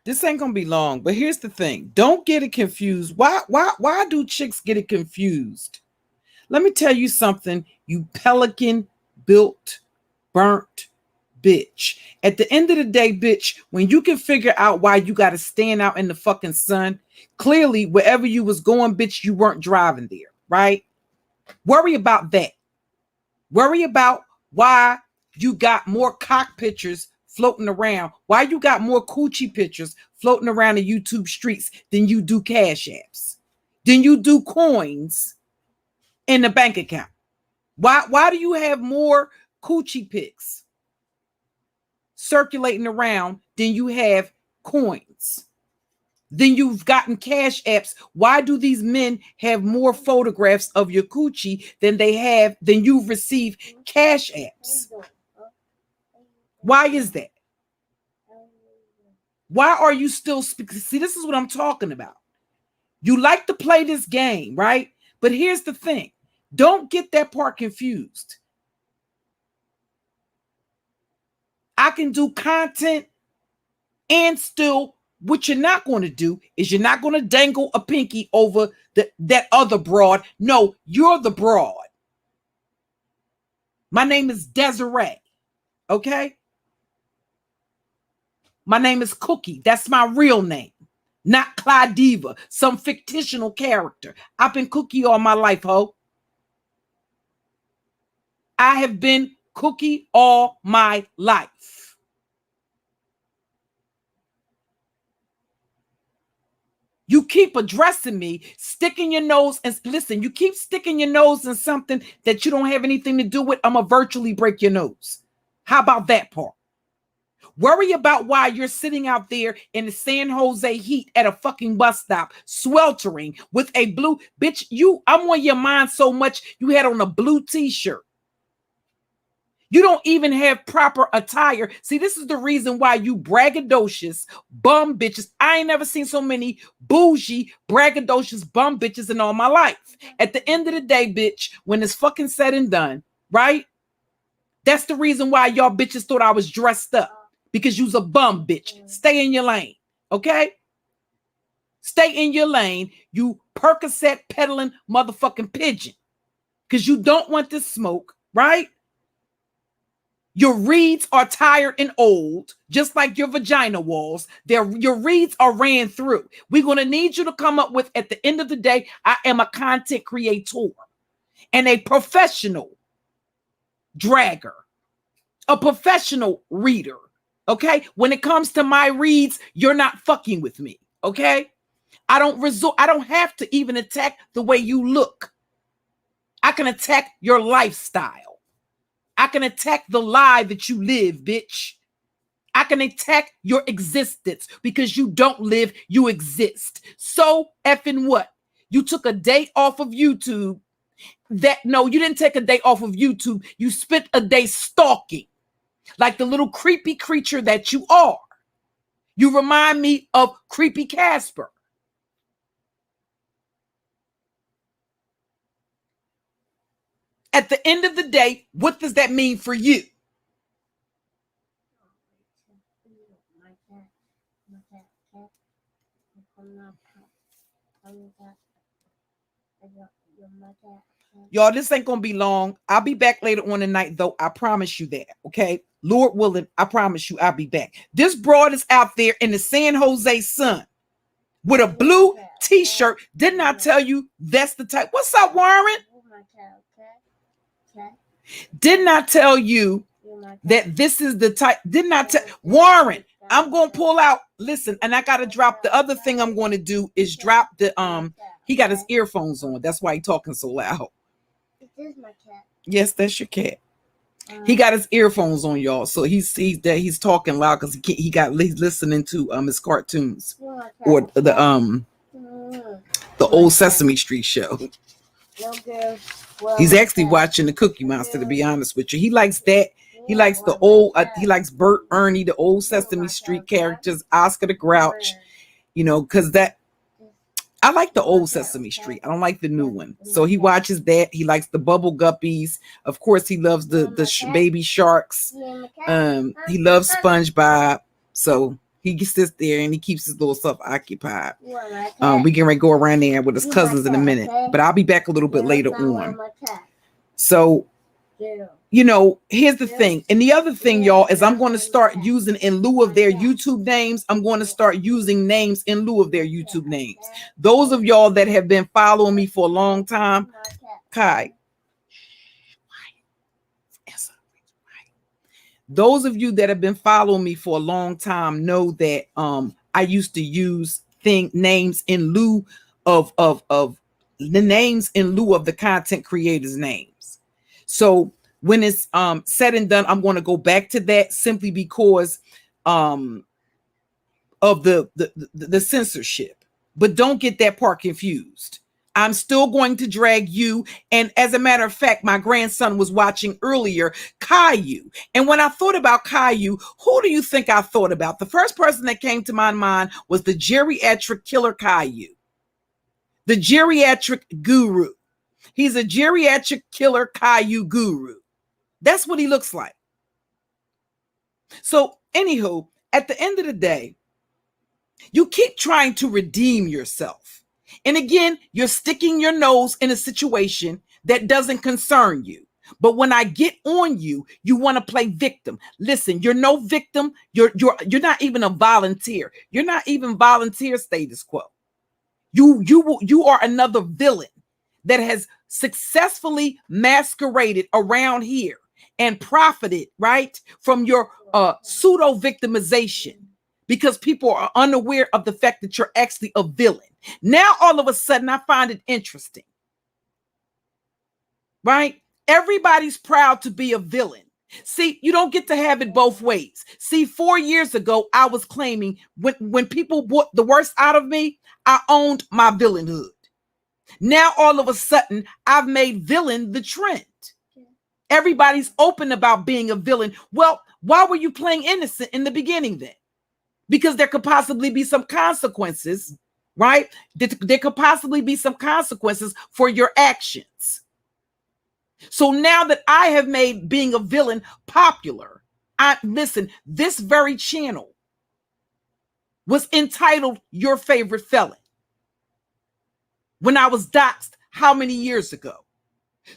This ain't gonna be long, but here's the thing. Don't get it confused. Why do chicks get it confused? Let me tell you something, you Pelican-Built, burnt bitch. At the end of the day, bitch, when you can figure out why you got to stand out in the fucking sun, clearly, wherever you was going, bitch, you weren't driving there, right? Worry about that. Worry about why you got more cock pictures floating around, why you got more coochie pictures floating around the YouTube streets than you do cash apps, than you do coins in the bank account. Why do you have more coochie pics circulating around than you have coins? Then you've gotten cash apps. Why do these men have more photographs of your coochie than you've received cash apps? Why is that? Why are you still speaking? See, this is what I'm talking about. You like to play this game, right? But here's the thing. Don't get that part confused. I can do content and still, what you're not going to do is you're not going to dangle a pinky over that other broad. No, you're the broad. My name is Desiree. Okay? My name is Cookie. That's my real name. Not Clydiva, some fictional character. I've been Cookie all my life, ho. I have been Cookie all my life. You keep addressing me, sticking your nose, and listen, you keep sticking your nose in something that you don't have anything to do with, I'm gonna virtually break your nose. How about that part? Worry about why you're sitting out there in the San Jose heat at a fucking bus stop, sweltering with a blue, bitch, I'm on your mind so much you had on a blue t-shirt. You don't even have proper attire. See, this is the reason why you braggadocious bum bitches. I ain't never seen so many bougie, braggadocious bum bitches in all my life. At the end of the day, bitch, when it's fucking said and done, right? That's the reason why y'all bitches thought I was dressed up. Because you's a bum bitch. Stay in your lane, okay? Stay in your lane, you Percocet peddling motherfucking pigeon. Because you don't want this smoke, right? Your reeds are tired and old, just like your vagina walls. Your reeds are ran through. We're going to need you to come up with, at the end of the day, I am a content creator and a professional dragger, a professional reader, okay? When it comes to my reads, you're not fucking with me, okay? I don't have to even attack the way you look. I can attack your lifestyle. I can attack the lie that you live, bitch. I can attack your existence because you don't live, you exist. So effing what? You took a day off of YouTube. No, you didn't take a day off of YouTube. You spent a day stalking like the little creepy creature that you are. You remind me of Creepy Casper. At the end of the day, what does that mean for you? Y'all, this ain't gonna be long. I'll be back later on tonight, though. I promise you that, okay? Lord willing, I promise you I'll be back. This broad is out there in the San Jose sun with a blue t-shirt. Didn't I tell you that's the type? What's up, Warren? Didn't I tell you that this is the type? Didn't I tell Warren? I'm gonna pull out. Listen, and I gotta drop the other thing. I'm going to do is drop the He got his earphones on. That's why he's talking so loud. Is my cat? Yes, that's your cat. He got his earphones on, y'all. So he's talking loud because he's listening to his cartoons or the old Sesame Street show. He's actually watching the Cookie Monster, to be honest with you. He likes that. He likes the old, he likes Bert, Ernie, the old Sesame Street characters, Oscar the Grouch, because I like the old Sesame Street. I don't like the new one. So he watches that. He likes the Bubble Guppies. Of course, he loves the baby sharks. He loves SpongeBob. So He sits there and he keeps his little stuff occupied. We can go around there with his cousins in a minute, but I'll be back a little bit later on. So, you know, here's the thing. And the other thing, y'all, is I'm going to start using in lieu of their YouTube names. I'm going to start using names in lieu of their YouTube names. Those of y'all that have been following me for a long time, Kai. Those of you that have been following me for a long time know that I used to use names in lieu of the names in lieu of the content creators' names. So when it's said and done, I'm going to go back to that simply because of the censorship. But don't get that part confused. I'm still going to drag you. And as a matter of fact, my grandson was watching earlier Caillou. And when I thought about Caillou, who do you think I thought about? The first person that came to my mind was the geriatric killer Caillou, the geriatric guru. He's a geriatric killer Caillou guru. That's what he looks like. So anywho, at the end of the day, you keep trying to redeem yourself. And again, you're sticking your nose in a situation that doesn't concern you. But when I get on you, you want to play victim. Listen, you're no victim. You're not even a volunteer. You're not even volunteer status quo. You are another villain that has successfully masqueraded around here and profited, right, from your pseudo victimization, because people are unaware of the fact that you're actually a villain. Now, all of a sudden, I find it interesting, right? Everybody's proud to be a villain. See, you don't get to have it both ways. See, 4 years ago, I was claiming when people brought the worst out of me, I owned my villainhood. Now, all of a sudden, I've made villain the trend. Everybody's open about being a villain. Well, why were you playing innocent in the beginning then? Because there could possibly be some consequences, right? There could possibly be some consequences for your actions. So now that I have made being a villain popular, listen, this very channel was entitled Your Favorite Felon when I was doxxed how many years ago?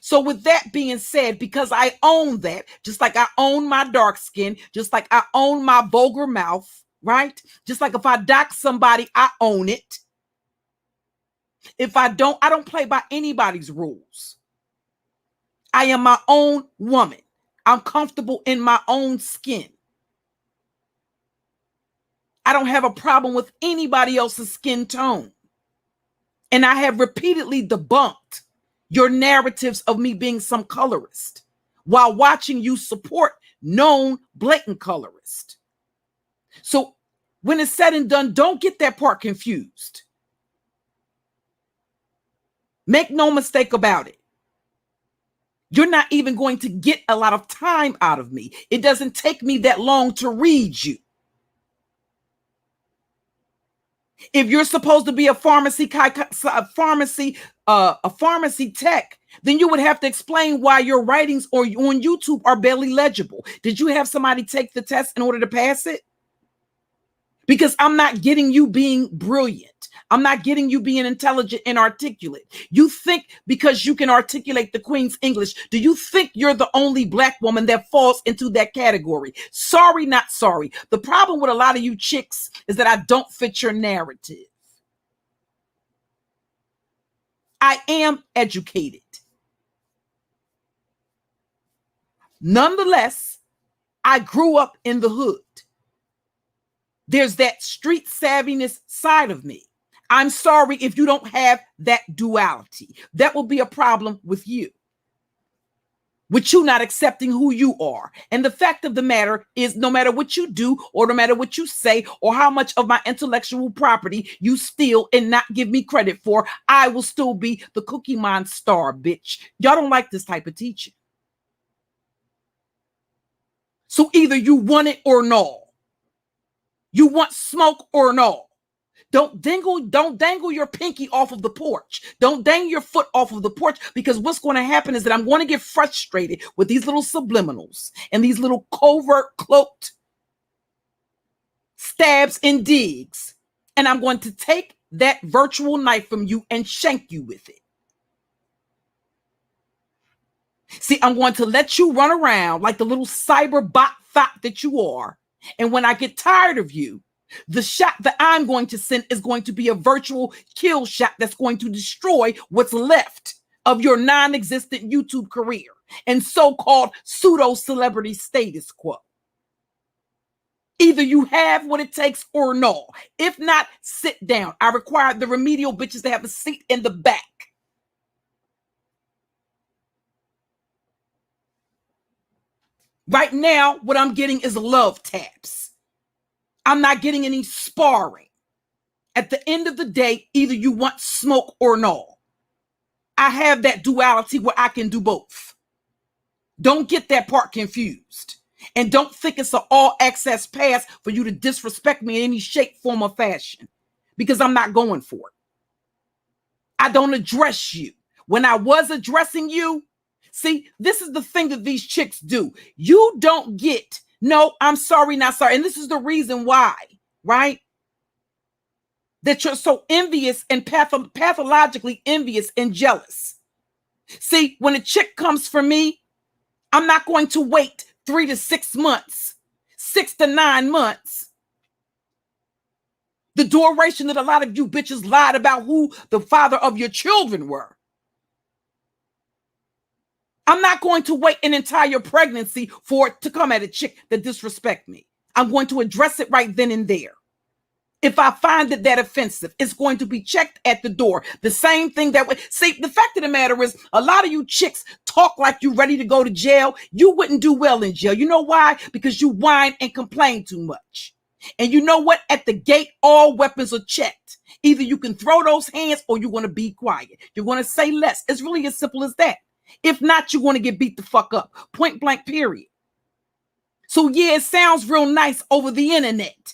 So with that being said, because I own that, just like I own my dark skin, just like I own my vulgar mouth, right? Just like if I dox somebody, I own it. If I don't play by anybody's rules. I am my own woman. I'm comfortable in my own skin. I don't have a problem with anybody else's skin tone. And I have repeatedly debunked your narratives of me being some colorist while watching you support known blatant colorist. So when it's said and done, don't get that part confused. Make no mistake about it. You're not even going to get a lot of time out of me. It doesn't take me that long to read you. If you're supposed to be a pharmacy tech, then you would have to explain why your writings or on YouTube are barely legible. Did you have somebody take the test in order to pass it? Because I'm not getting you being brilliant. I'm not getting you being intelligent and articulate. You think because you can articulate the Queen's English, do you think you're the only Black woman that falls into that category? Sorry, not sorry. The problem with a lot of you chicks is that I don't fit your narrative. I am educated. Nonetheless, I grew up in the hood. There's that street savviness side of me. I'm sorry if you don't have that duality. That will be a problem with you not accepting who you are. And the fact of the matter is, no matter what you do or no matter what you say or how much of my intellectual property you steal and not give me credit for, I will still be the Cookie Monster, bitch. Y'all don't like this type of teaching. So either you want it or no. You want smoke or no. Don't dangle your pinky off of the porch. Don't dangle your foot off of the porch, because what's going to happen is that I'm going to get frustrated with these little subliminals and these little covert cloaked stabs, and digs. And I'm going to take that virtual knife from you and shank you with it. See, I'm going to let you run around like the little cyber bot thought that you are. And when I get tired of you, the shot that I'm going to send is going to be a virtual kill shot that's going to destroy what's left of your non-existent YouTube career and so-called pseudo-celebrity status quo. Either you have what it takes or no. If not, sit down. I require the remedial bitches to have a seat in the back. Right now, what I'm getting is love taps. I'm not getting any sparring. At the end of the day, either you want smoke or no. I have that duality where I can do both. Don't get that part confused. And don't think it's an all-access pass for you to disrespect me in any shape, form, or fashion. Because I'm not going for it. I don't address you. When I was addressing you, see, this is the thing that these chicks do. You don't get, no, I'm sorry, not sorry. And this is the reason why, right? That you're so envious and pathologically envious and jealous. See, when a chick comes for me, I'm not going to wait 3 to 6 months, 6 to 9 months. The duration that a lot of you bitches lied about who the father of your children were. I'm not going to wait an entire pregnancy for it to come at a chick that disrespect me. I'm going to address it right then and there. If I find that offensive, it's going to be checked at the door. The same thing that way. See, the fact of the matter is, a lot of you chicks talk like you ready to go to jail. You wouldn't do well in jail. You know why? Because you whine and complain too much. And you know what? At the gate, all weapons are checked. Either you can throw those hands or you're going to be quiet. You're going to say less. It's really as simple as that. If not, you're going to get beat the fuck up. Point blank, period. So yeah, it sounds real nice over the internet.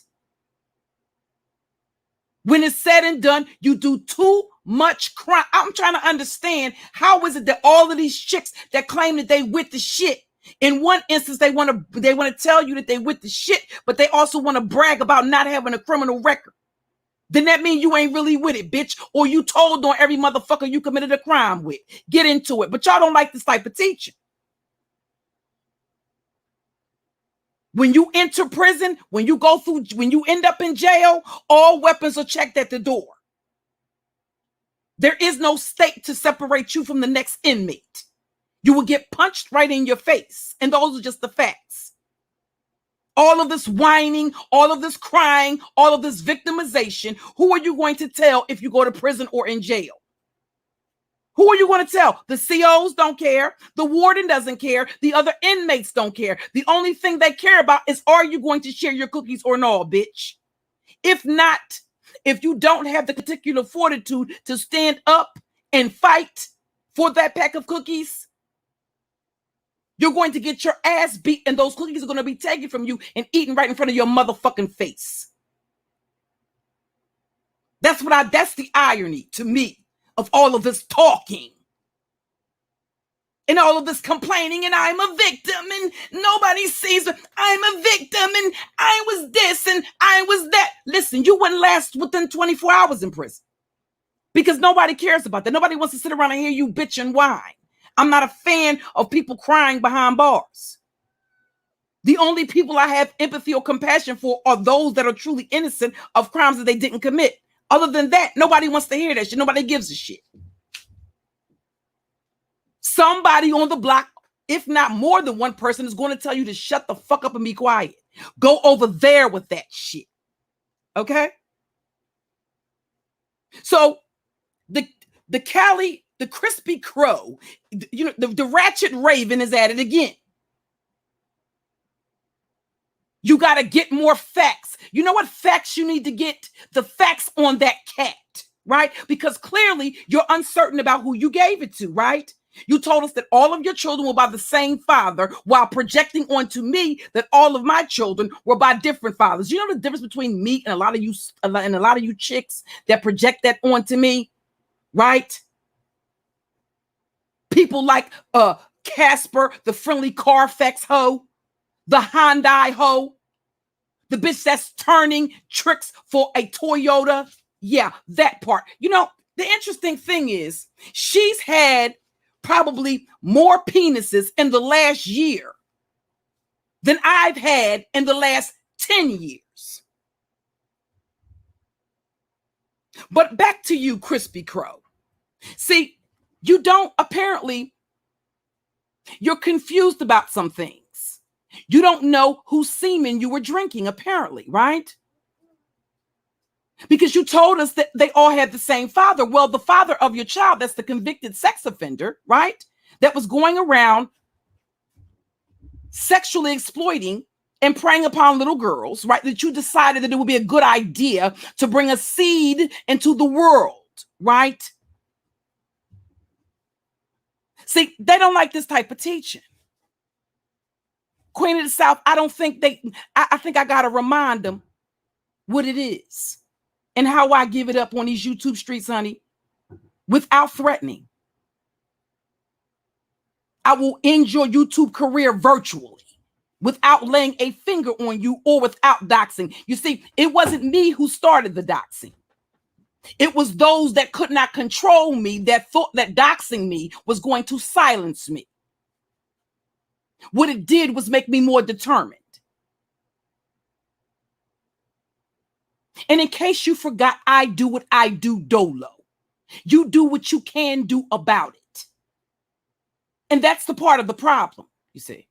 When it's said and done, you do too much crime. I'm trying to understand, how is it that all of these chicks that claim that they with the shit, in one instance they want to tell you that they with the shit, but they also want to brag about not having a criminal record. Then that means you ain't really with it, bitch. Or you told on every motherfucker you committed a crime with. Get into it. But y'all don't like this type of teaching. When you enter prison, when you end up in jail, all weapons are checked at the door. There is no state to separate you from the next inmate. You will get punched right in your face. And those are just the facts. All of this whining, all of this crying, all of this victimization, who are you going to tell if you go to prison or in jail? Who are you going to tell? The COs don't care. The warden doesn't care. The other inmates don't care. The only thing they care about is, are you going to share your cookies or no, bitch? If not, if you don't have the particular fortitude to stand up and fight for that pack of cookies, you're going to get your ass beat, and those cookies are going to be taken from you and eaten right in front of your motherfucking face. That's the irony to me of all of this talking and all of this complaining, and I'm a victim and nobody sees it. I'm a victim and I was this and I was that. Listen, you wouldn't last within 24 hours in prison because nobody cares about that. Nobody wants to sit around and hear you bitch and whine. I'm not a fan of people crying behind bars. The only people I have empathy or compassion for are those that are truly innocent of crimes that they didn't commit. Other than that, nobody wants to hear that shit. Nobody gives a shit. Somebody on the block, if not more than one person, is going to tell you to shut the fuck up and be quiet. Go over there with that shit. Okay? So the Cali, the crispy crow, the ratchet raven is at it again. You got to get more facts. You know what facts you need to get? The facts on that cat, right? Because clearly you're uncertain about who you gave it to, right? You told us that all of your children were by the same father while projecting onto me that all of my children were by different fathers. You know the difference between me and a lot of you chicks that project that onto me, right? People like Casper, the friendly Carfax hoe, the Hyundai hoe. The bitch that's turning tricks for a Toyota. Yeah, that part. You know, the interesting thing is she's had probably more penises in the last year than I've had in the last 10 years. But back to you, Crispy Crow. See, you don't, apparently, you're confused about some things. You don't know whose semen you were drinking, apparently, right? Because you told us that they all had the same father. Well, the father of your child, that's the convicted sex offender, right? That was going around sexually exploiting and preying upon little girls, right? That you decided that it would be a good idea to bring a seed into the world, right? See, they don't like this type of teaching. Queen of the South, I don't think I think I got to remind them what it is and how I give it up on these YouTube streets, honey, without threatening. I will end your YouTube career virtually without laying a finger on you or without doxing. You see, it wasn't me who started the doxing. It was those that could not control me that thought that doxing me was going to silence me. What it did was make me more determined. And in case you forgot, I do what I do dolo. You do what you can do about it. And that's the part of the problem, you see.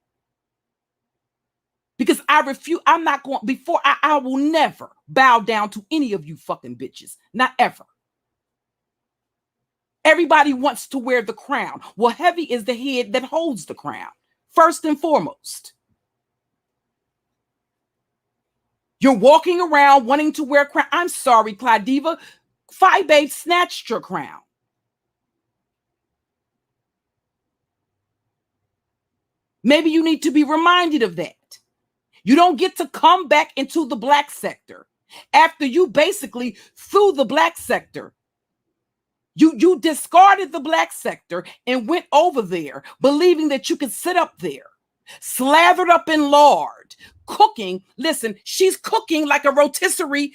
Because I refuse, I'm not going, I will never bow down to any of you fucking bitches. Not ever. Everybody wants to wear the crown. Well, heavy is the head that holds the crown. First and foremost. You're walking around wanting to wear a crown. I'm sorry, Clydiva. Phi Babe snatched your crown. Maybe you need to be reminded of that. You don't get to come back into the black sector after you basically threw the black sector. You discarded the black sector and went over there believing that you could sit up there, slathered up in lard, cooking. Listen, she's cooking like a rotisserie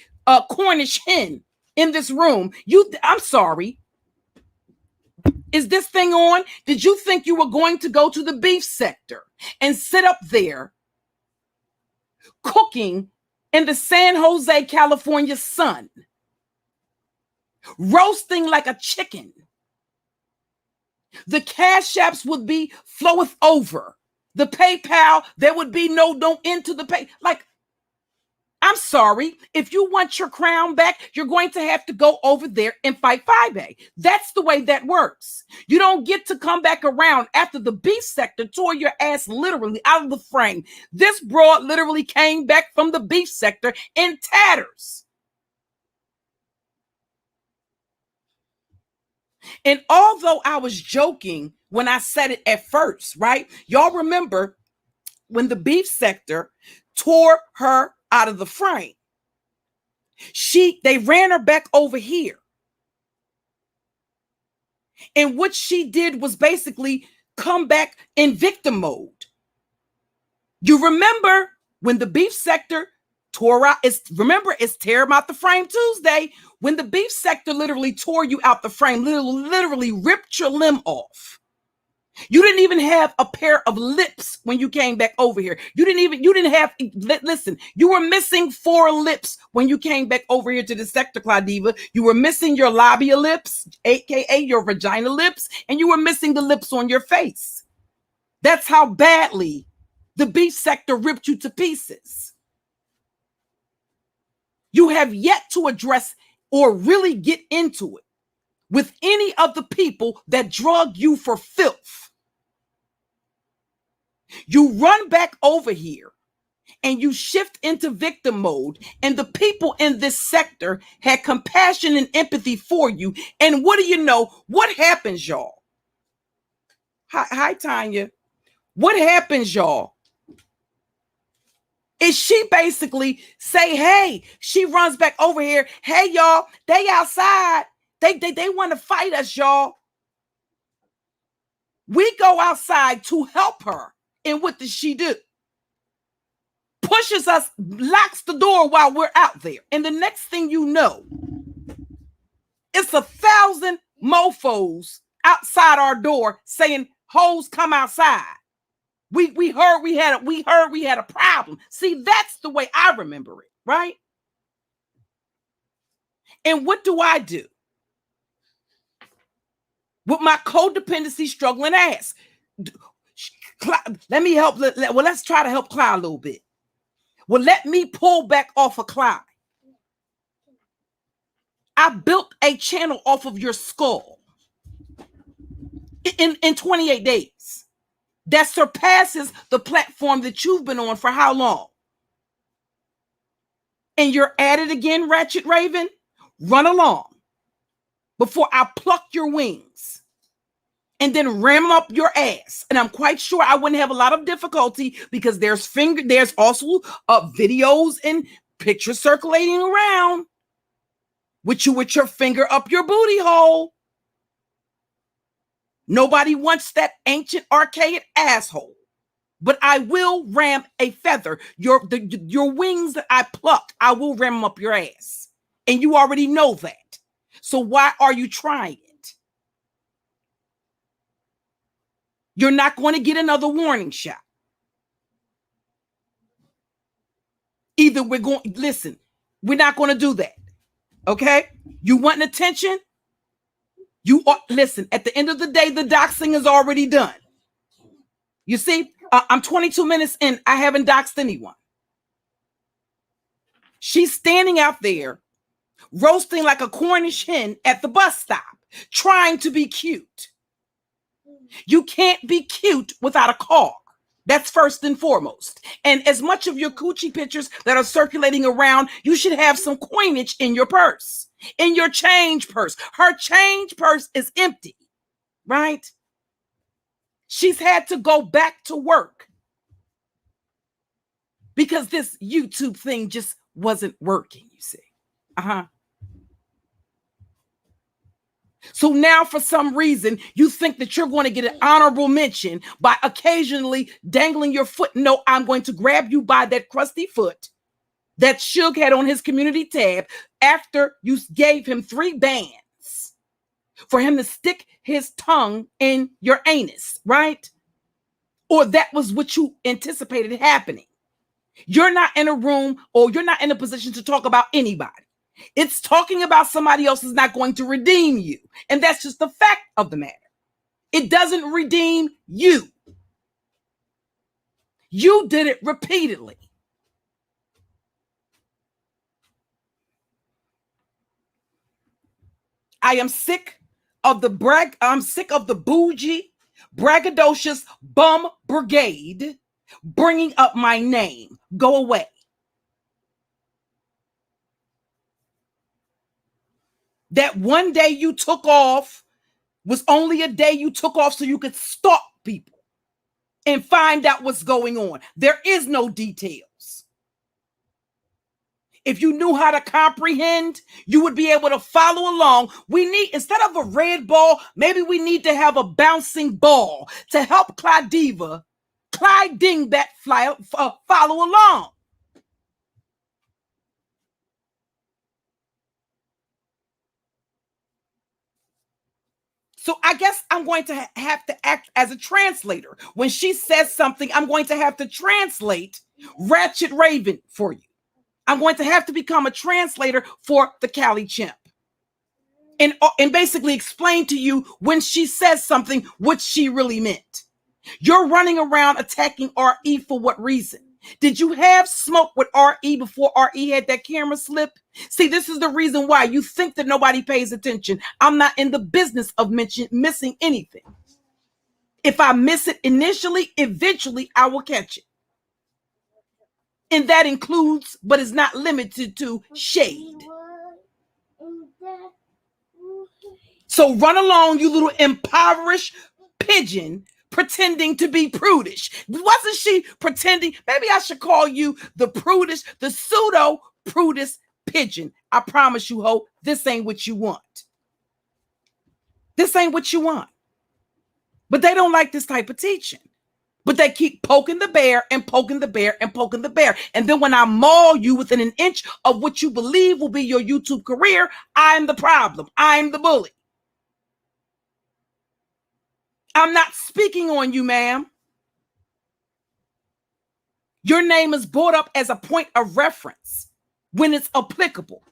Cornish hen in this room. I'm sorry. Is this thing on? Did you think you were going to go to the beef sector and sit up there cooking in the San Jose, California sun, roasting like a chicken? The cash apps would be floweth over. The PayPal, there would be no end to the pay. Like, I'm sorry. If you want your crown back, you're going to have to go over there and fight Phi Babe. That's the way that works. You don't get to come back around after the beef sector tore your ass literally out of the frame. This broad literally came back from the beef sector in tatters. And although I was joking when I said it at first, right? Y'all remember when the beef sector tore her out of the frame, they ran her back over here. And what she did was basically come back in victim mode. You remember when the beef sector tore out, it's Tear 'em Out the Frame Tuesday, when the beef sector literally tore you out the frame, literally ripped your limb off. You didn't even have a pair of lips when you came back over here. Listen, you were missing 4 lips when you came back over here to the sector, Clydiva. You were missing your labia lips, aka your vagina lips, and you were missing the lips on your face. That's how badly the beef sector ripped you to pieces. You have yet to address or really get into it with any of the people that drug you for filth. You run back over here and you shift into victim mode, and the people in this sector had compassion and empathy for you. And what do you know? What happens, y'all? Hi, Tanya. What happens, y'all? Is she basically say, hey, she runs back over here. Hey, y'all, they outside. They want to fight us, y'all. We go outside to help her. And what does she do? pushes us, locks the door while we're out there. And the next thing you know, it's 1,000 mofos outside our door saying, hoes, come outside. We heard we had a problem. See, that's the way I remember it, right? And what do I do with my codependency struggling ass? Let me help. Well, let's try to help Clyde a little bit. Well, let me pull back off of Clyde. I built a channel off of your skull in 28 days that surpasses the platform that you've been on for how long? And you're at it again, Ratchet Raven? Run along before I pluck your wings and then ram up your ass. And I'm quite sure I wouldn't have a lot of difficulty because there's also videos and pictures circulating around with you with your finger up your booty hole. Nobody wants that ancient archaic asshole. But I will ram a feather. Your wings that I pluck, I will ram them up your ass. And you already know that. So why are you trying it? You're not going to get another warning shot. Either we're not going to do that. Okay? You want attention? Listen, at the end of the day, the doxing is already done. You see, I'm 22 minutes in. I haven't doxed anyone. She's standing out there roasting like a Cornish hen at the bus stop, trying to be cute. You can't be cute without a car. That's first and foremost. And as much of your coochie pictures that are circulating around, you should have some coinage in your purse, in your change purse. Her change purse is empty, right? She's had to go back to work because this YouTube thing just wasn't working, you see. So now for some reason, you think that you're going to get an honorable mention by occasionally dangling your foot. No, I'm going to grab you by that crusty foot that Suge had on his community tab after you gave him 3 bands for him to stick his tongue in your anus, right? Or that was what you anticipated happening. You're not in a room or you're not in a position to talk about anybody. It's talking about somebody else is not going to redeem you. And that's just the fact of the matter. It doesn't redeem you. You did it repeatedly. I am sick of the bougie, braggadocious bum brigade bringing up my name. Go away. That one day you took off was only a day you took off so you could stalk people and find out what's going on. There is no details. If you knew how to comprehend, you would be able to follow along. We need, instead of a red ball, maybe we need to have a bouncing ball to help Clydiva, Dingbat follow along. So I guess I'm going to have to act as a translator. When she says something, I'm going to have to translate Ratchet Raven for you. I'm going to have to become a translator for the Cali Chimp. And basically explain to you when she says something, what she really meant. You're running around attacking RE for what reason? Did you have smoke with RE before RE had that camera slip? See, this is the reason why you think that nobody pays attention. I'm not in the business of missing anything. If I miss it initially, eventually I will catch it. And that includes, but is not limited to, shade. So run along, you little impoverished pigeon, pretending to be prudish. Wasn't she pretending? Maybe I should call you the prudish, the pseudo prudish pigeon. I promise you, ho, this ain't what you want. This ain't what you want. But they don't like this type of teaching. But they keep poking the bear and poking the bear and poking the bear. And then when I maul you within an inch of what you believe will be your YouTube career, I'm the problem. I'm the bully. I'm not speaking on you, ma'am. Your name is brought up as a point of reference when it's applicable.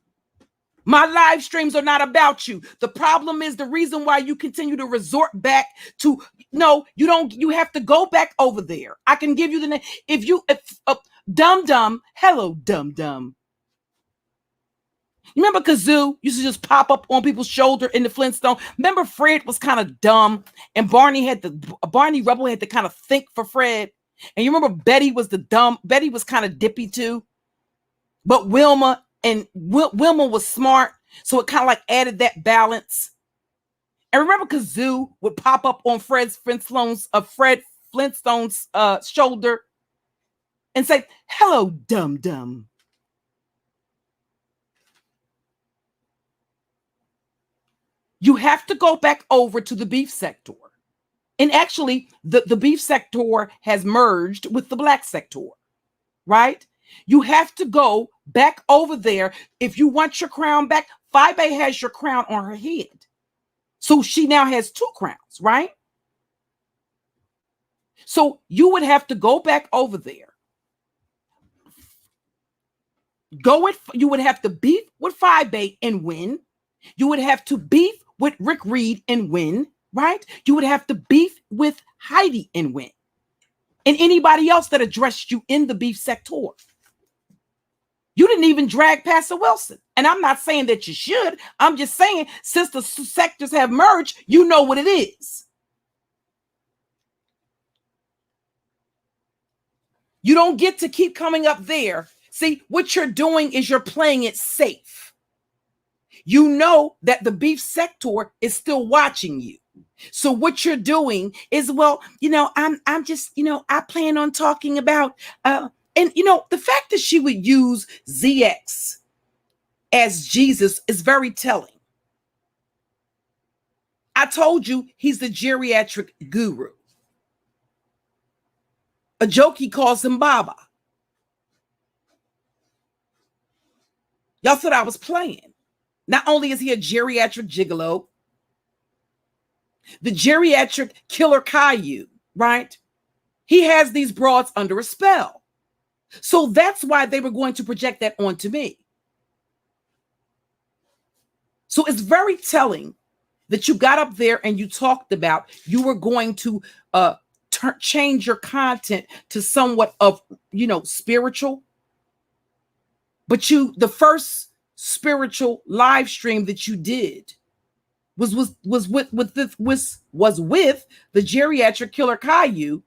My live streams are not about you. The problem is the reason why you continue to resort back to, no, you don't, you have to go back over there. I can give you the name. If Dum, hello, Dum. Remember Kazoo used to just pop up on people's shoulder in the Flintstone? Remember Fred was kind of dumb and Barney Rubble had to kind of think for Fred. And you remember Betty was Betty was kind of dippy too. But Wilma was smart. So it kind of like added that balance. And remember Kazoo would pop up on Fred Flintstone's shoulder and say, hello, Dum. You have to go back over to the beef sector. And actually, the beef sector has merged with the black sector, right? You have to go back over there. If you want your crown back, Fibe has your crown on her head. So she now has 2 crowns, right? So you would have to go back over there. You would have to beef with Fibe and win. You would have to beef with Rick Reed and win, right? You would have to beef with Heidi and win. And anybody else that addressed you in the beef sector. You didn't even drag Pastor Wilson. And I'm not saying that you should. I'm just saying, since the sectors have merged, you know what it is. You don't get to keep coming up there. See, what you're doing is you're playing it safe. You know that the beef sector is still watching you. So what you're doing is, well, I'm just, I plan on talking about, and the fact that she would use ZX as Jesus is very telling. I told you he's the geriatric guru. A joke, he calls him Baba. Y'all thought I was playing. Not only is he a geriatric gigolo, the geriatric killer Caillou, right? He has these broads under a spell. So that's why they were going to project that onto me. So it's very telling that you got up there and you talked about you were going to change your content to somewhat of, spiritual. But the first spiritual live stream that you did was with the geriatric killer Caillou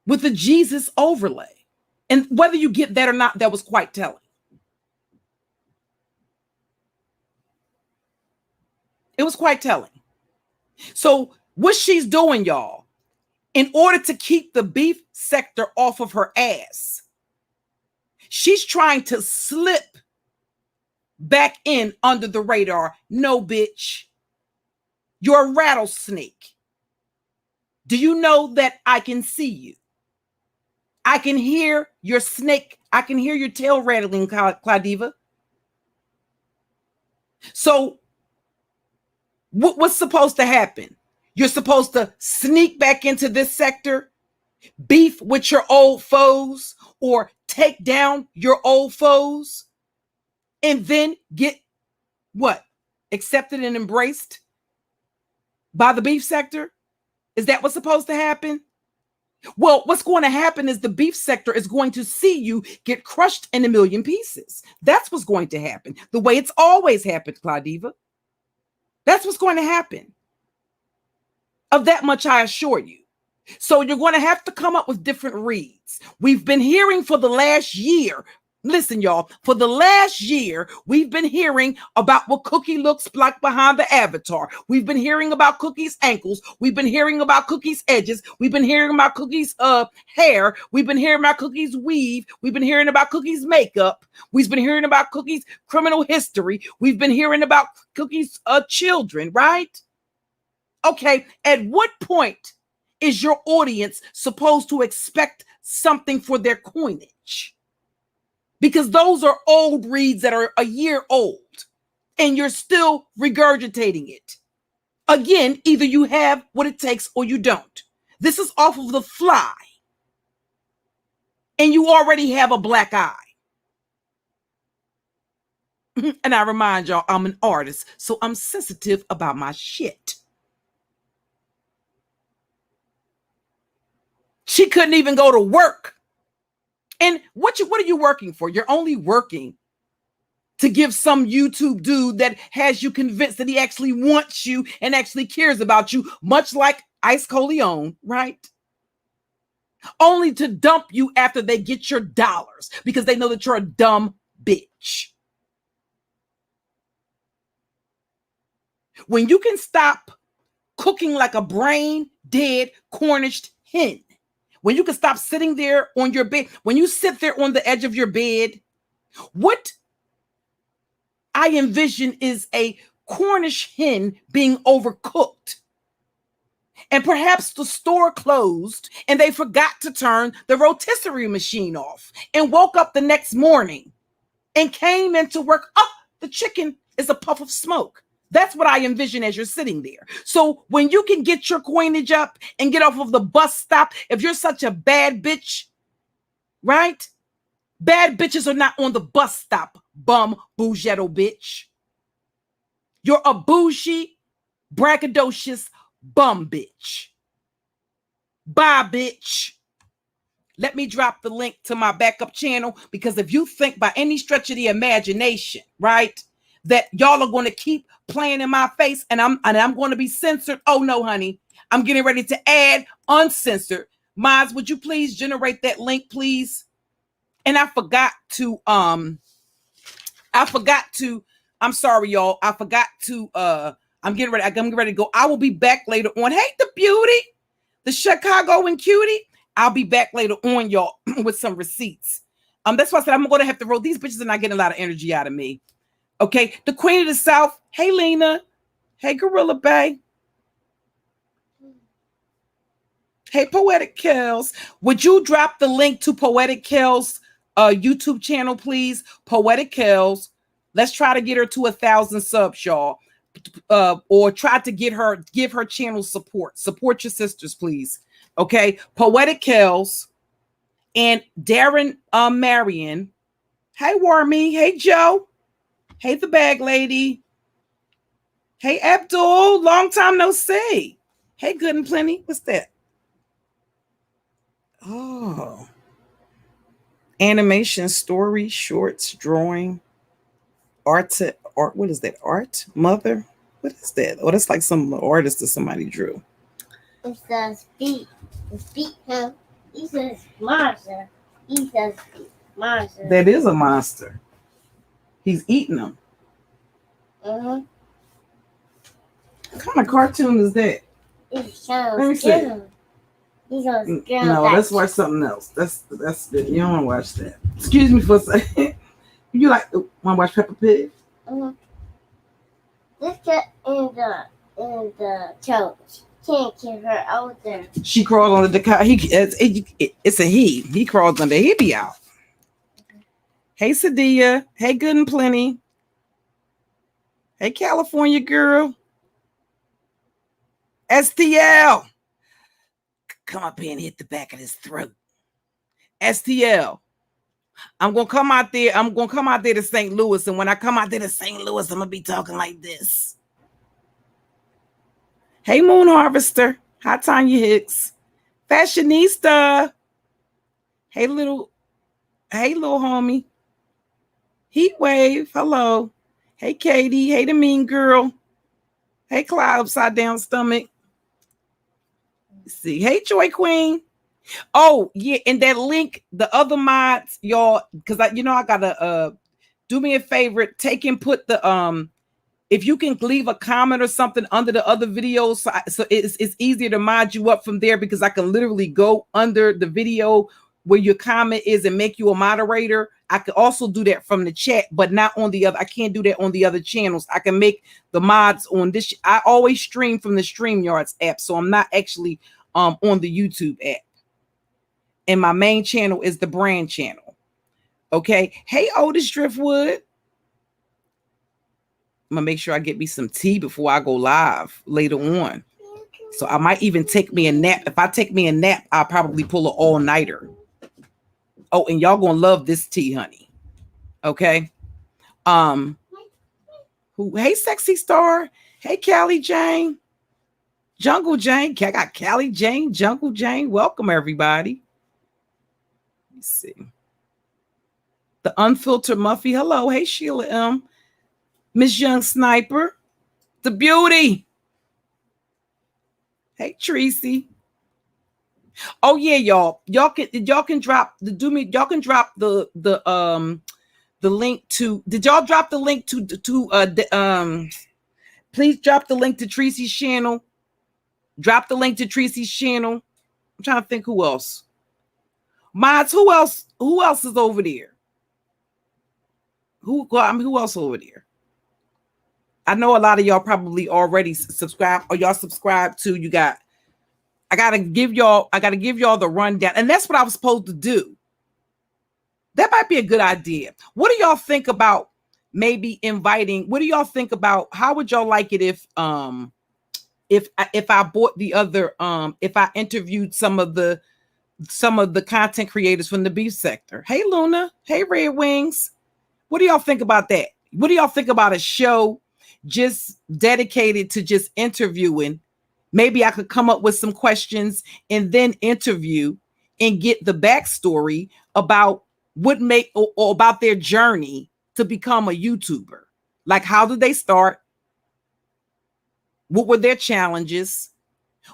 with the Jesus overlay. And whether you get that or not, that was quite telling. It was quite telling. So what she's doing, y'all, in order to keep the beef sector off of her ass, she's trying to slip back in under the radar. No, bitch. You're a rattlesnake. Do you know that I can see you? I can hear your snake. I can hear your tail rattling, Clydiva. So what's supposed to happen? You're supposed to sneak back into this sector, beef with your old foes, or take down your old foes, and then get what? Accepted and embraced by the beef sector? Is that what's supposed to happen? Well, what's going to happen is the beef sector is going to see you get crushed in a million pieces. That's what's going to happen. The way it's always happened, Clydiva. That's what's going to happen. Of that much, I assure you. So you're going to have to come up with different reads. We've been hearing for the last year. Listen, y'all, for the last year, we've been hearing about what Cookie looks like behind the avatar. We've been hearing about Cookie's ankles. We've been hearing about Cookie's edges. We've been hearing about Cookie's hair. We've been hearing about Cookie's weave. We've been hearing about Cookie's makeup. We've been hearing about Cookie's criminal history. We've been hearing about Cookie's children, right? Okay, at what point is your audience supposed to expect something for their coinage? Because those are old reads that are a year old and you're still regurgitating it. Again, either you have what it takes or you don't. This is off of the fly. And you already have a black eye. And I remind y'all, I'm an artist, so I'm sensitive about my shit. She couldn't even go to work. And what are you working for? You're only working to give some YouTube dude that has you convinced that he actually wants you and actually cares about you, much like Ice Coleon, right? Only to dump you after they get your dollars because they know that you're a dumb bitch. When you can stop cooking like a brain dead Cornish hen, when you can stop sitting there on your bed, when you sit there on the edge of your bed, what I envision is a Cornish hen being overcooked. And perhaps the store closed and they forgot to turn the rotisserie machine off and woke up the next morning and came into work. Oh, the chicken is a puff of smoke. That's what I envision as you're sitting there. So when you can get your coinage up and get off of the bus stop, if you're such a bad bitch, right? Bad bitches are not on the bus stop, bum Bougetto bitch. You're a bougie, braggadocious bum bitch. Bye, bitch. Let me drop the link to my backup channel, because if you think by any stretch of the imagination, right, that y'all are going to keep playing in my face and I'm going to be censored. Oh no, honey. I'm getting ready to add uncensored. Miles, would you please generate that link, please? And I'm sorry, y'all. I'm getting ready to go. I will be back later on. Hey, the beauty, the Chicago and cutie. I'll be back later on, y'all, with some receipts. That's why I said I'm going to have to roll. These bitches are not getting a lot of energy out of me. Okay, the Queen of the South. Hey, Lena. Hey, Gorilla Bay. Hey, Poetic Kells. Would you drop the link to Poetic Kells' YouTube channel, please? Poetic Kells. Let's try to get her to 1,000 subs, y'all. Or try to give her channel support. Support your sisters, please. Okay, Poetic Kells and Darren Marion. Hey, Wormy. Hey, Joe. Hey, the bag lady. Hey, Abdul. Long time no see. Hey, Good and Plenty. What's that? Oh. Animation, story, shorts, drawing, art. What is that? Art? Mother? What is that? Oh, that's like some artist that somebody drew. It's the feet. The feet have. Issa's monster. Issa's monster. That is a monster. He's eating them. Mm-hmm. What kind of cartoon is that? It's Let me see. No, let's watch something else. That's good. You don't want to watch that. Excuse me for a second. You want to watch Peppa Pig? Mm-hmm. This cat in the church can't get her out there. She crawled under the car. It's a he. He crawled under. He be out. Mm-hmm. Hey, Sadia. Hey, Good and Plenty. Hey, California girl. STL. Come up here and hit the back of his throat. STL. I'm going to come out there. I'm going to come out there to St. Louis. And when I come out there to St. Louis, I'm going to be talking like this. Hey, Moon Harvester. Hi, Tanya Hicks. Fashionista. Hey, little homie. Heat Wave. Hello. Hey, Katie. Hey, the mean girl. Hey, Clyde Upside Down Stomach. Let's see. Hey, Joy Queen. Oh, yeah. And that link, the other mods, y'all, because I gotta do me a favor. Take and put the if you can leave a comment or something under the other videos, so it's easier to mod you up from there, because I can literally go under the video where your comment is and make you a moderator. I can also do that from the chat, but not on the other. I can't do that on the other channels. I can make the mods on this. I always stream from the StreamYards app, so I'm not actually on the YouTube app. And my main channel is the brand channel. Okay. Hey, Otis Driftwood. I'm gonna make sure I get me some tea before I go live later on. So I might even take me a nap. If I take me a nap, I'll probably pull an all-nighter. Oh, and y'all gonna love this tea, honey. Okay. Hey, Sexy Star. Hey, Callie Jane. Jungle Jane. I got Callie Jane, Jungle Jane. Welcome, everybody. Let's see. The Unfiltered Muffy. Hello. Hey, Sheila M. Miss Young Sniper. The Beauty. Hey, Tracy. Oh yeah, y'all. Y'all can drop the y'all can drop the link to. Did y'all drop the link to please drop the link to Tracy's channel. Drop the link to Tracy's channel. I'm trying to think who else. Mods, who else is over there? Who else over there? I know a lot of y'all probably already subscribe or y'all subscribe to. I gotta give y'all the rundown, and that's what I was supposed to do. That might be a good idea. What do y'all think about maybe inviting? What do y'all think about? How would y'all like it if I bought the other if I interviewed some of the content creators from the beef sector? Hey Luna, hey Red Wings. What do y'all think about that? What do y'all think about a show just dedicated to just interviewing? Maybe I could come up with some questions and then interview and get the backstory about what make or about their journey to become a YouTuber. Like, how did they start? What were their challenges?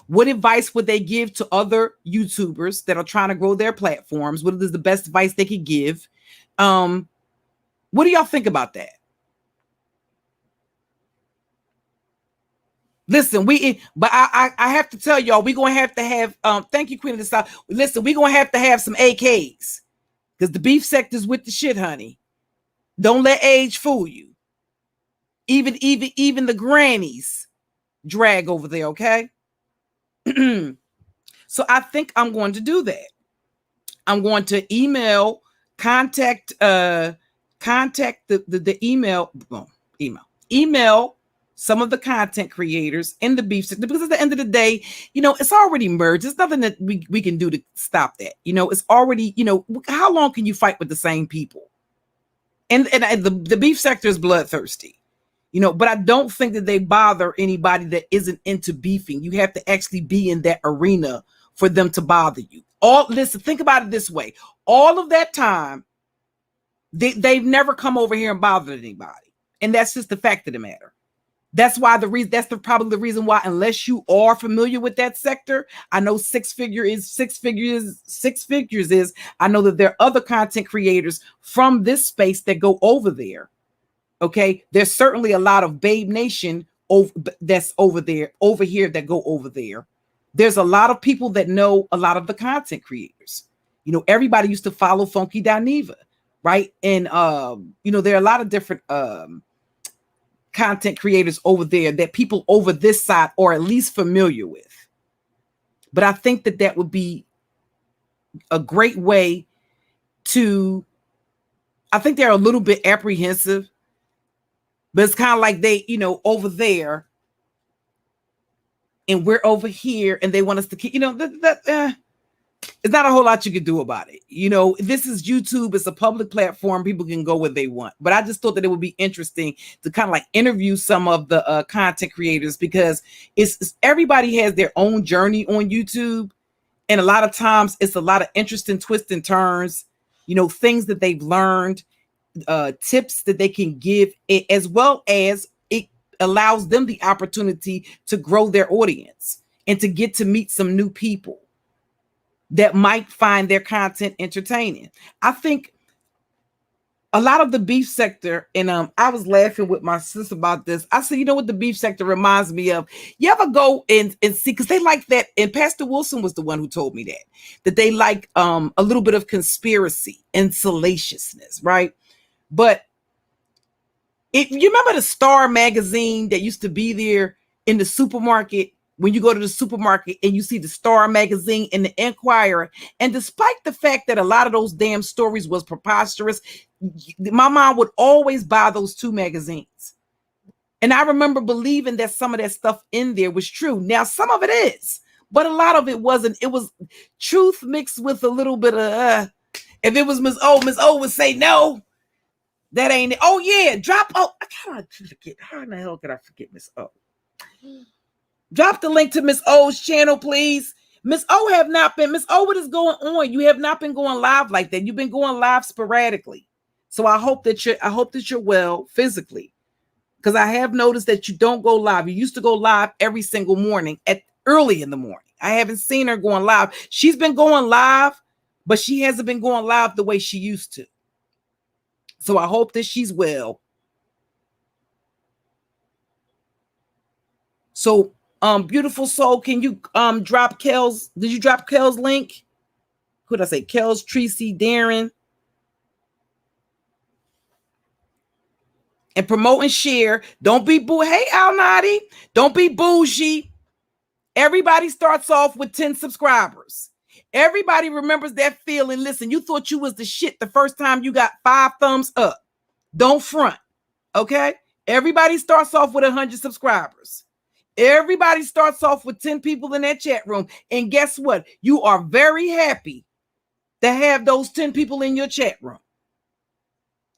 What advice would they give to other YouTubers that are trying to grow their platforms? What is the best advice they could give? What do y'all think about that? Listen, but I have to tell y'all, we're gonna have to have thank you, Queen of the South. Listen, we're gonna have to have some AKs because the beef sector's with the shit, honey. Don't let age fool you. Even the grannies drag over there, okay? So I think I'm going to do that. I'm going to contact the email some of the content creators in the beef sector, because at the end of the day, it's already merged. There's nothing that we can do to stop that. It's already, how long can you fight with the same people? And the beef sector is bloodthirsty, but I don't think that they bother anybody that isn't into beefing. You have to actually be in that arena for them to bother you. Listen, think about it this way. All of that time, they've never come over here and bothered anybody. And that's just the fact of the matter. That's why probably the reason why, unless you are familiar with that sector, I know six figures is, I know that there are other content creators from this space that go over there. Okay. There's certainly a lot of Babe Nation that's over here that go over there. There's a lot of people that know a lot of the content creators. Everybody used to follow Funky Dineva, right? And there are a lot of different content creators over there that people over this side are at least familiar with. But I think that would be a great way to, I think they're a little bit apprehensive, but it's kind of like they, over there and we're over here and they want us to keep, it's not a whole lot you can do about it. This is YouTube. It's a public platform. People can go where they want. But I just thought that it would be interesting to kind of like interview some of the content creators, because it's everybody has their own journey on YouTube. And a lot of times it's a lot of interesting twists and turns, things that they've learned, tips that they can give, as well as it allows them the opportunity to grow their audience and to get to meet some new people that might find their content entertaining. I think a lot of the beef sector, and I was laughing with my sister about this. I said, what the beef sector reminds me of? You ever go and see, because they like that, and Pastor Wilson was the one who told me that they like a little bit of conspiracy and salaciousness, right? But if you remember the Star magazine that used to be there in the supermarket, when you go to the supermarket and you see the Star magazine and the Enquirer. And despite the fact that a lot of those damn stories was preposterous, my mom would always buy those two magazines. And I remember believing that some of that stuff in there was true. Now, some of it is, but a lot of it wasn't. It was truth mixed with a little bit of, if it was Miss O would say, no, that ain't it. Oh, yeah, drop. Oh, I cannot forget. How in the hell could I forget Miss O? Drop the link to Miss O's channel, please. Miss O, what is going on? You have not been going live like that. You've been going live sporadically. So I hope that you're well physically, because I have noticed that you don't go live. You used to go live every single morning early in the morning. I haven't seen her going live. She's been going live, but she hasn't been going live the way she used to. So I hope that she's well. So, beautiful soul, can you drop Kel's? Did you drop Kel's link? Who did I say? Kel's, Tracy, Darren. And promote and share. Don't be Hey, Al Nadi. Don't be bougie. Everybody starts off with 10 subscribers. Everybody remembers that feeling. Listen, you thought you was the shit the first time you got 5 thumbs up. Don't front. Okay? Everybody starts off with 100 subscribers. Everybody starts off with 10 people in that chat room. And guess what? You are very happy to have those 10 people in your chat room.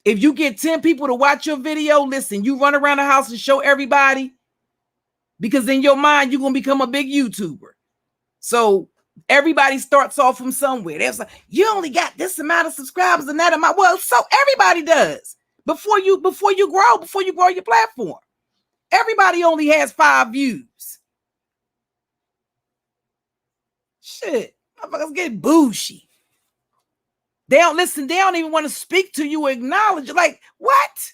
If you get 10 people to watch your video, listen, you run around the house and show everybody, because in your mind, you're going to become a big YouTuber. So everybody starts off from somewhere. There's like, you only got this amount of subscribers and that amount. Well, so everybody does. Before you grow your platform. Everybody only has 5 views. Shit. Motherfuckers get Boushie. They don't listen. They don't even want to speak to you or acknowledge. Like, what?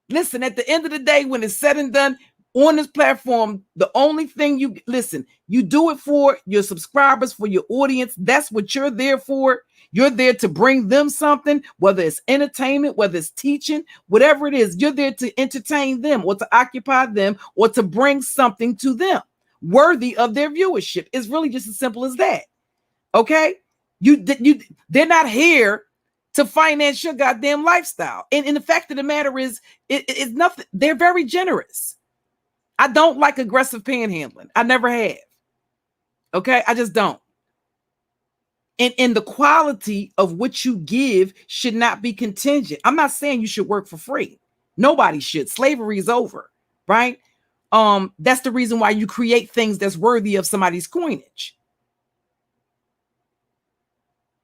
Listen, at the end of the day, when it's said and done on this platform, the only thing you do it for your subscribers, for your audience. That's what you're there for. You're there to bring them something, whether it's entertainment, whether it's teaching, whatever it is. You're there to entertain them or to occupy them or to bring something to them worthy of their viewership. It's really just as simple as that. Okay? They're not here to finance your goddamn lifestyle. And the fact of the matter is, it's nothing. They're very generous. I don't like aggressive panhandling. I never have. Okay? I just don't. And the quality of what you give should not be contingent. I'm not saying you should work for free. Nobody should. Slavery is over, right? That's the reason why you create things that's worthy of somebody's coinage.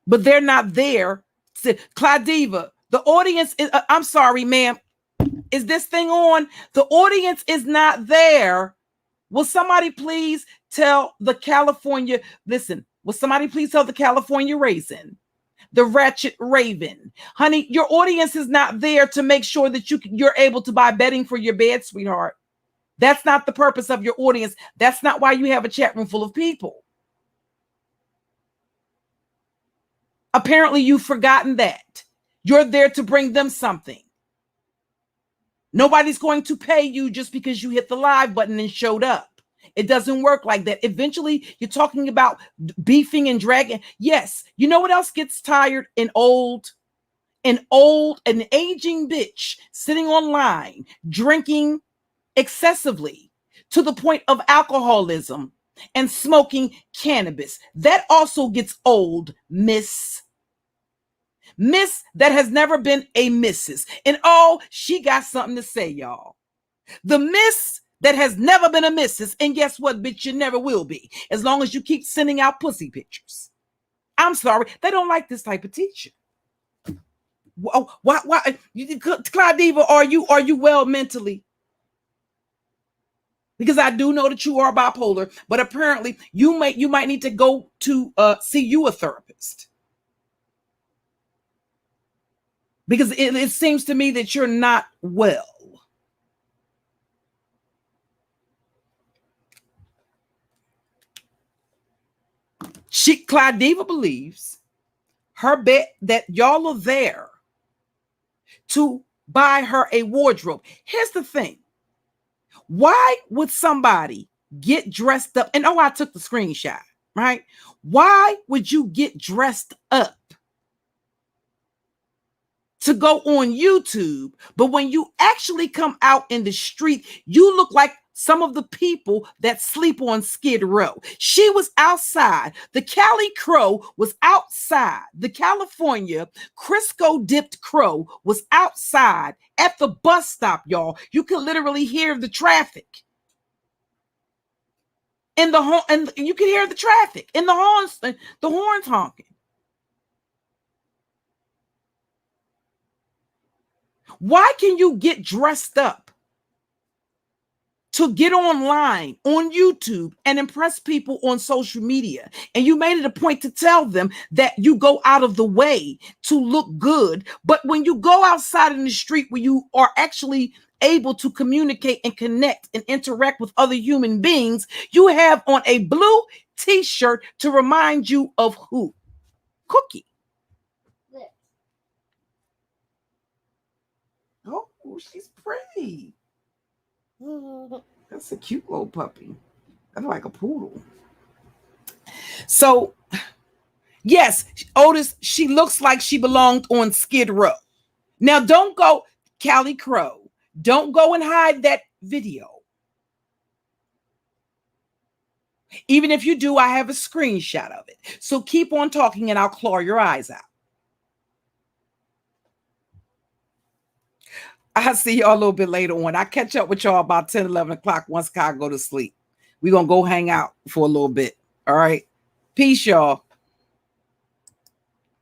But they're not there. Clydiva, the audience is, I'm sorry, ma'am. Is this thing on? The audience is not there. Will somebody please tell the California, listen, will somebody please tell the California Raisin, the Ratchet Raven, honey, your audience is not there to make sure that you're able to buy bedding for your bed, sweetheart. That's not the purpose of your audience. That's not why you have a chat room full of people. Apparently, you've forgotten that. You're there to bring them something. Nobody's going to pay you just because you hit the live button and showed up. It doesn't work like that. Eventually, you're talking about beefing and dragging. Yes. You know what else gets tired and old? An aging bitch sitting online, drinking excessively to the point of alcoholism and smoking cannabis. That also gets old, miss. Miss that has never been a missus. And oh, she got something to say, y'all. The miss that has never been a missus. And guess what, bitch? You never will be. As long as you keep sending out pussy pictures. I'm sorry. They don't like this type of teacher. Why? Clydiva, are you well mentally? Because I do know that you are bipolar, but apparently you might need to go to see you a therapist. Because it seems to me that you're not well. Clydiva believes her bet that y'all are there to buy her a wardrobe. Here's the thing. Why would somebody get dressed up? And I took the screenshot, right? Why would you get dressed up to go on YouTube, but when you actually come out in the street, you look like some of the people that sleep on Skid Row? She was outside. The Cali Crow was outside. The California Crisco dipped crow was outside at the bus stop, y'all. You could literally hear the traffic in the horn, and you could hear the traffic in the horns honking. Why can you get dressed up to get online on YouTube and impress people on social media? And you made it a point to tell them that you go out of the way to look good. But when you go outside in the street where you are actually able to communicate and connect and interact with other human beings, you have on a blue t-shirt to remind you of who? Cookie. Oh, she's pretty. That's a cute little puppy. That's like a poodle. So, yes, Otis, she looks like she belonged on Skid Row. Now, don't go, Cali Crow, don't go and hide that video. Even if you do, I have a screenshot of it. So keep on talking and I'll claw your eyes out. I'll see y'all a little bit later on. I'll catch up with y'all about 10, 11 o'clock once I go to sleep. We're going to go hang out for a little bit. All right. Peace, y'all.